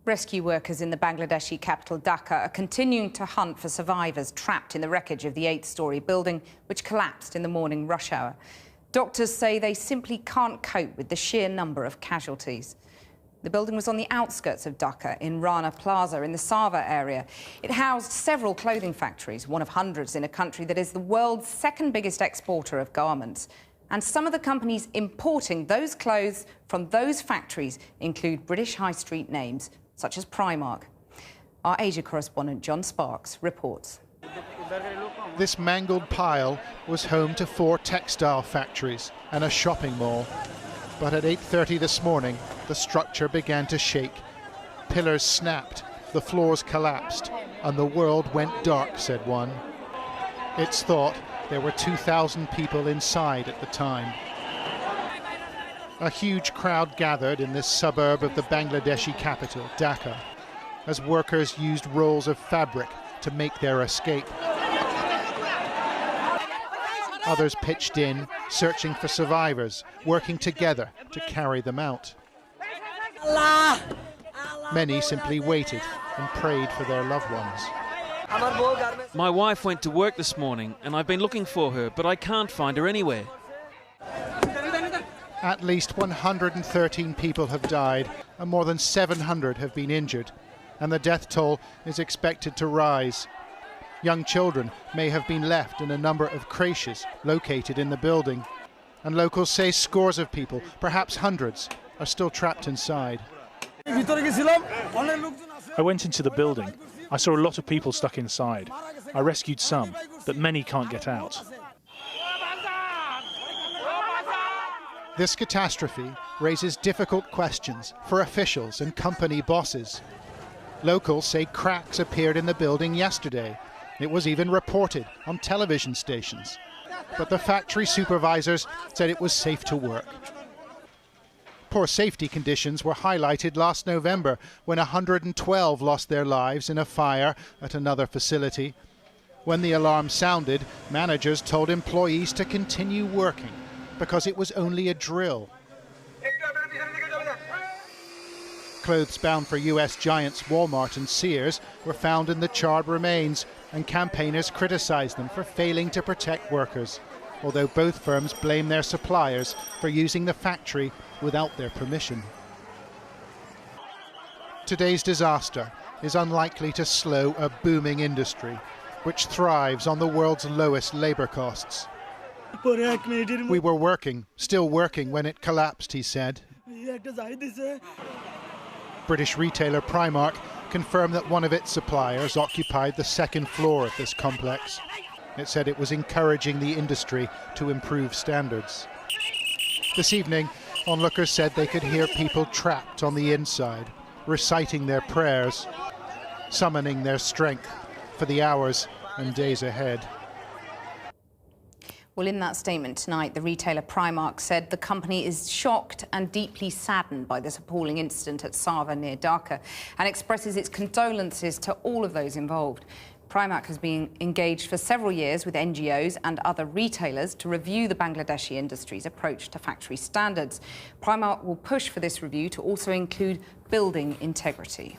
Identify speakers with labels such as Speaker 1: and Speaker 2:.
Speaker 1: Rescue workers in the Bangladeshi capital Dhaka are continuing to hunt for survivors trapped in the wreckage of the 8-storey building which collapsed in the morning rush hour. Doctors say they simply can't cope with the sheer number of casualties. The building was on the outskirts of Dhaka in Rana Plaza in the Sava area. It housed several clothing factories, one of hundreds in a country that is the world's second biggest exporter of garments. And some of the companies importing those clothes from those factories include British high street names such as Primark. Our Asia correspondent John Sparks reports.
Speaker 2: This mangled pile was home to 4 textile factories and a shopping mall. But at 8:30 this morning, the structure began to shake. Pillars snapped, the floors collapsed, and the world went dark, said one. It's thought there were 2,000 people inside at the time. A huge crowd gathered in this suburb of the Bangladeshi capital, Dhaka, as workers used rolls of fabric to make their escape. Others pitched in, searching for survivors, working together to carry them out. Many simply waited and prayed for their loved ones.
Speaker 3: My wife went to work this morning and I've been looking for her, but I can't find her anywhere.
Speaker 2: At least 113 people have died and more than 700 have been injured, and the death toll is expected to rise. Young children may have been left in a number of creches located in the building, and locals say scores of people, perhaps hundreds, are still trapped inside.
Speaker 4: I went into the building. I saw a lot of people stuck inside. I rescued some, but many can't get out.
Speaker 2: This catastrophe raises difficult questions for officials and company bosses. Locals say cracks appeared in the building yesterday. It was even reported on television stations. But the factory supervisors said it was safe to work. Poor safety conditions were highlighted last November when 112 lost their lives in a fire at another facility. When the alarm sounded, managers told employees to continue working because it was only a drill. Clothes bound for US giants Walmart and Sears were found in the charred remains, and campaigners criticized them for failing to protect workers, although both firms blame their suppliers for using the factory without their permission. Today's disaster is unlikely to slow a booming industry, which thrives on the world's lowest labor costs. We were working, still working, when it collapsed, he said. British retailer Primark confirmed that one of its suppliers occupied the second floor of this complex. It said it was encouraging the industry to improve standards. This evening, onlookers said they could hear people trapped on the inside, reciting their prayers, summoning their strength for the hours and days ahead.
Speaker 1: Well, in that statement tonight, the retailer Primark said the company is shocked and deeply saddened by this appalling incident at Sava near Dhaka and expresses its condolences to all of those involved. Primark has been engaged for several years with NGOs and other retailers to review the Bangladeshi industry's approach to factory standards. Primark will push for this review to also include building integrity.